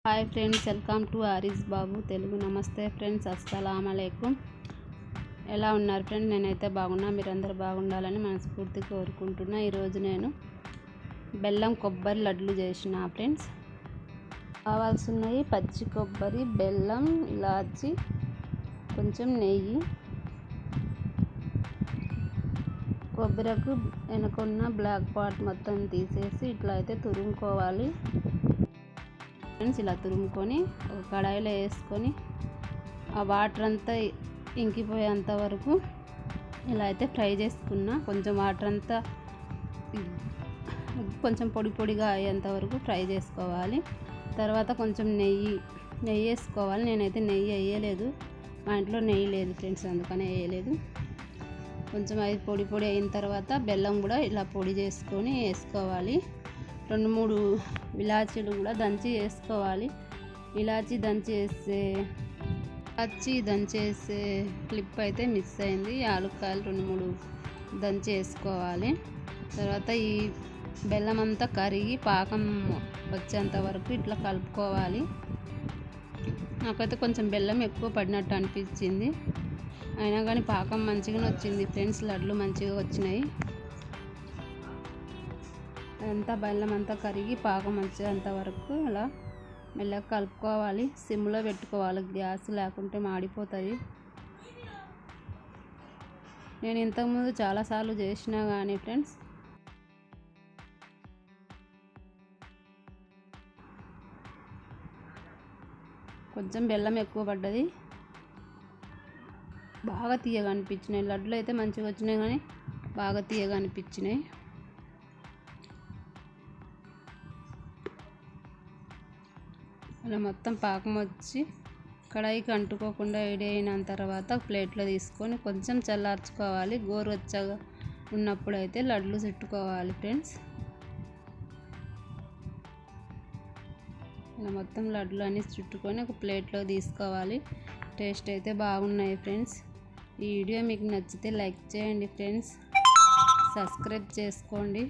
Hi friends, welcome to ఆరిస్ బాబు తెలుగు. నమస్తే friends, అస్సలాము అలైకుం. ఎలా ఉన్నారు ఫ్రెండ్స్? నేనైతే బాగున్నా, మీరందరూ బాగుండాలని మనస్ఫూర్తిగా కోరుకుంటున్నా. ఈరోజు నేను బెల్లం కొబ్బరి లడ్లు చేసిన ఫ్రెండ్స్. కావాల్సినవి పచ్చి కొబ్బరి, బెల్లం, ఇలాచి, కొంచెం నెయ్యి. కొబ్బరికి వెనకున్న బ్లాక్ పార్ట్ మొత్తం తీసేసి ఇట్లా అయితే తురుముకోవాలి ఫ్రెండ్స్. ఇలా తురుముకొని ఒక కడాయిలో వేసుకొని ఆ వాటర్ అంతా ఇంకిపోయేంత వరకు ఇలా అయితే ఫ్రై చేసుకున్నా. కొంచెం వాటర్ అంతా కొంచెం పొడి పొడిగా అయ్యేంత వరకు ఫ్రై చేసుకోవాలి. తర్వాత కొంచెం నెయ్యి వేసుకోవాలి. నేనైతే నెయ్యి వేయలేదు, మా ఇంట్లో నెయ్యి లేదు ఫ్రెండ్స్, అందుకనే వేయలేదు. కొంచెం అది పొడి పొడి అయిన తర్వాత బెల్లం కూడా ఇలా పొడి చేసుకొని వేసుకోవాలి. 2-3 ఇలాచీలు కూడా దంచి వేసుకోవాలి. ఇలాచీ దంచేసే క్లిప్ అయితే మిస్ అయింది. యాలక్కాయలు 2-3 దంచి వేసుకోవాలి. తర్వాత ఈ బెల్లం అంతా కరిగి పాకం వచ్చేంత వరకు ఇట్లా కలుపుకోవాలి. నాకైతే కొంచెం బెల్లం ఎక్కువ పడినట్టు అనిపించింది, అయినా కానీ పాకం మంచిగానే వచ్చింది ఫ్రెండ్స్. లడ్లు మంచిగా వచ్చినాయి. అంతా బెల్లం అంతా కరిగి పాకం వచ్చేంత వరకు అలా మెల్లగా కలుపుకోవాలి. సిమ్లో పెట్టుకోవాలి, గ్యాస్ లేకుంటే మాడిపోతుంది. నేను ఇంతకుముందు చాలాసార్లు చేసినా కానీ ఫ్రెండ్స్ కొంచెం బెల్లం ఎక్కువ పడ్డది, బాగా తీయగా అనిపించినాయి. లడ్లు అయితే మంచిగా వచ్చినాయి కానీ బాగా తీయగా అనిపించినాయి. అలా మొత్తం పాకం వచ్చి కడాయికి అంటుకోకుండా వేడి అయిన తర్వాత ప్లేట్లో తీసుకొని కొంచెం చల్లార్చుకోవాలి. గోరువెచ్చగా ఉన్నప్పుడు అయితే లడ్లు చుట్టుకోవాలి ఫ్రెండ్స్. ఇలా మొత్తం లడ్లు అన్నీ చుట్టుకొని ఒక ప్లేట్లో తీసుకోవాలి. టేస్ట్ అయితే బాగున్నాయి ఫ్రెండ్స్. ఈ వీడియో మీకు నచ్చితే లైక్ చేయండి ఫ్రెండ్స్, సబ్స్క్రైబ్ చేసుకోండి.